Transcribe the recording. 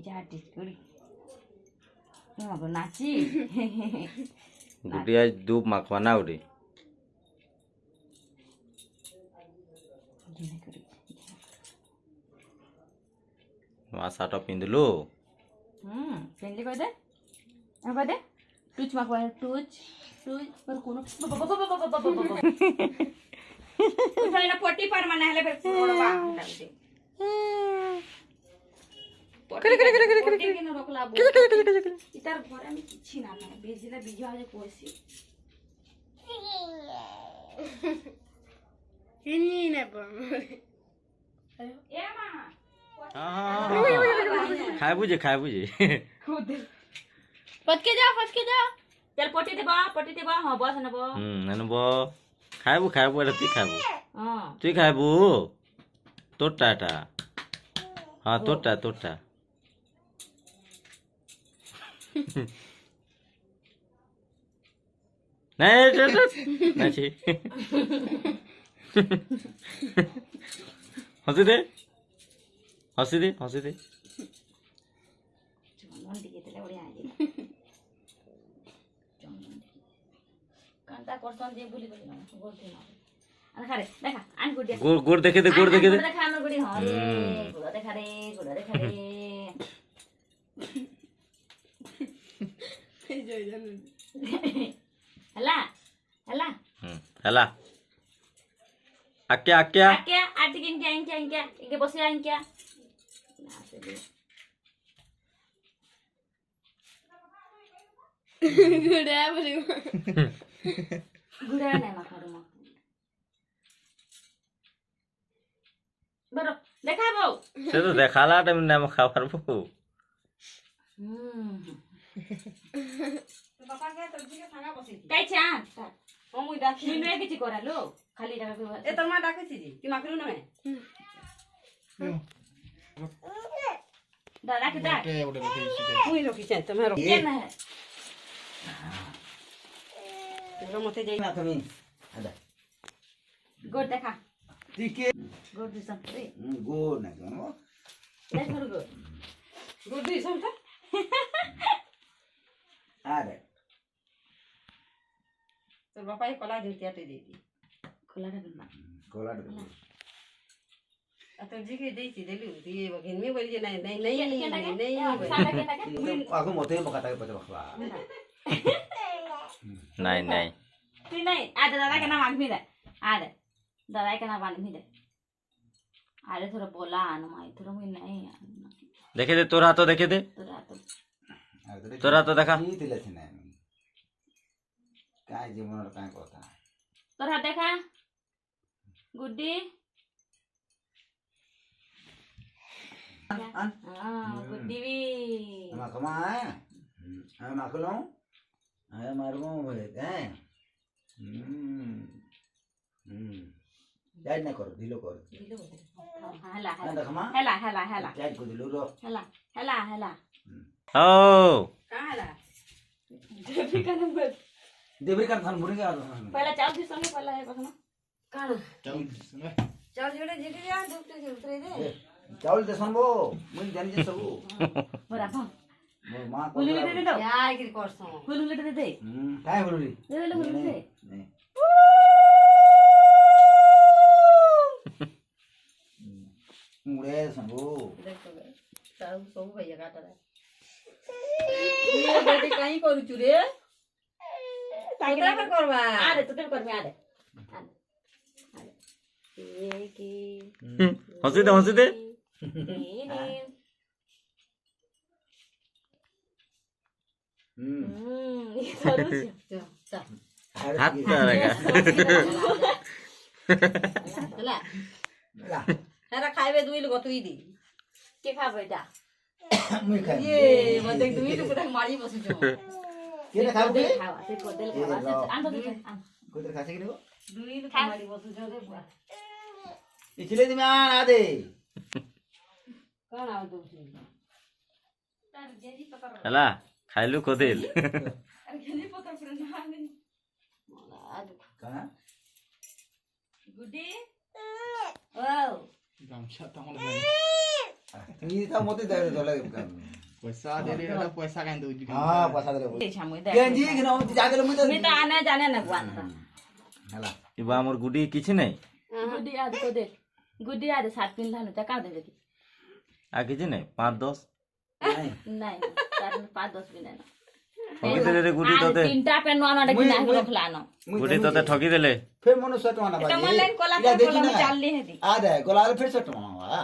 যা টেস্ট করি মাগো নাচি গুটি আজ দুপ মাখবা না উঠে মাছাটা পিঁধলো ফ্রেন্ডলি কই দে কই দে টুচ মাখবা টুচ টুচ पर कोनो ওখানে না পটি পার মানে হলে ফের পুরোটা বাঁধা দে করে পটি কেন রকলা ইতার ঘরে আমি কিছু না না বেজিলা বিজা যে কইছি ইনি না বল এ মা খায় বুঝে खुद फटके जा चल पटी देबा हां बस नबो নেনব খাইবু এটা তুই খাইবু हां তুই খাইবু তোরটা এটা হ্যাঁ তোরটা নাই নাচি हंसी दे चमन दिए तले ओडी आजे चमन कांता करसन जे भूली गली ना बोलते ना अरे खरे देखा आन गुड गुड़ देखे दे देखा हमर गुडी हां रे गुड़ देखा रे हला हला आक्या आटी इनके बसे इनके ना से गुड़ा बोली गुड़ा नहीं माखारो मा बरो देखा बो से तो देखाला टाइम ना खाবার বউ तो पापा के तबजी के खाना बसे काई छा हम उई डाकी मैं किछि करालो खाली टाका के ए तोर मा डाके छी कि माखरू न दादा के दा मुई रोकी छै तमे रोकी के ना है तो मते जाई ना कमी आदा गोड देखा ठीक है गोड दिसम रे गो ना गो देख मोर गोड दिसम का अरे तो बापा ये कला देती आटे देती खोला ना कोला दे तो जी के देती देली ये बगिन में बोली नहीं आगो मते बकाता के पता बखवा नहीं ती नहीं आदे दादा के नाम आगमी दे आदे दादा के नाम आगमी दे आरे थोड़ा बोला ना माई थोड़ा मैं नहीं देखे दे तोरा तो देखे दे तोरा तो देखा नी दिले थे ना काय जीवन काय কথা तोरा देखा गुड्डी गुड्डी भी मा कमा है मा कलो है मारमो बोले हैं याद ना करो दिलो करो हला देखमा हला याद को दिलो रो हला ओ कहां हला देवी का नंबर देवरी का थान मुड़ी का पहला चाल दिस संगे पहला है बखना कान चावल चाल जोड़े जीती जा दुखते से उतरे दे चावल दे संबो मुई जान जे सबु बरा भा मोर मां को हुली दे दे दो यार की करसो हुली दे दे काय हुली दे हुली दे नहीं मुड़े संबो देखो ताऊ सब भैया काटा रे ये बेटी कहीं करू चुरे ताकरा पर करबा आरे तो तेरे कर में आरे ये की हंसी दे ये करू चा हाथ लगा ला ला हेरा खाइबे दुई लोग तुई दी के खा बेटा मुई खाई ये मते दुई लोग तक मारी बसु जो के खाऊ के खावा से को दिल खावा से आन तो कोई तर खासे के देखो दुई लोग मारी बसु जो दे बुआ इचले तुम्हें आ दे कौन आउ दो तार जेजी पकड़ हला खाइलु कोदिल अरे जेजी पकड़ कर ना नहीं आज कहां गुड्डी वाओ ये था मोते दे दो लगे पैसा दे रे तो पैसा काहे दउ हां पैसा दे এই সামুই দেখ কেন জি কেন জাগলে মুই আমি তো আনে জানে না গুয়ান হেলা এবার আমার গুডি কিছু নেই গুডি আদ কো দে গুডি আদ সাত পিন ধান তা কা দে দেখি আর কিছু নেই 5-10 নাই নাই তার 5-10 বিনা না ঠকি দিলে রে গুডি আর তোতে তিনটা পেন নোয়া না কিনা রখলানো গুডি তোতে ঠকি দিলে ফের মনে 100 টাকা না এটা বাজে মলেন কোলা এটা দেখি কোলা না চাললি হেদি आ दे गोलाल फिर से टमावा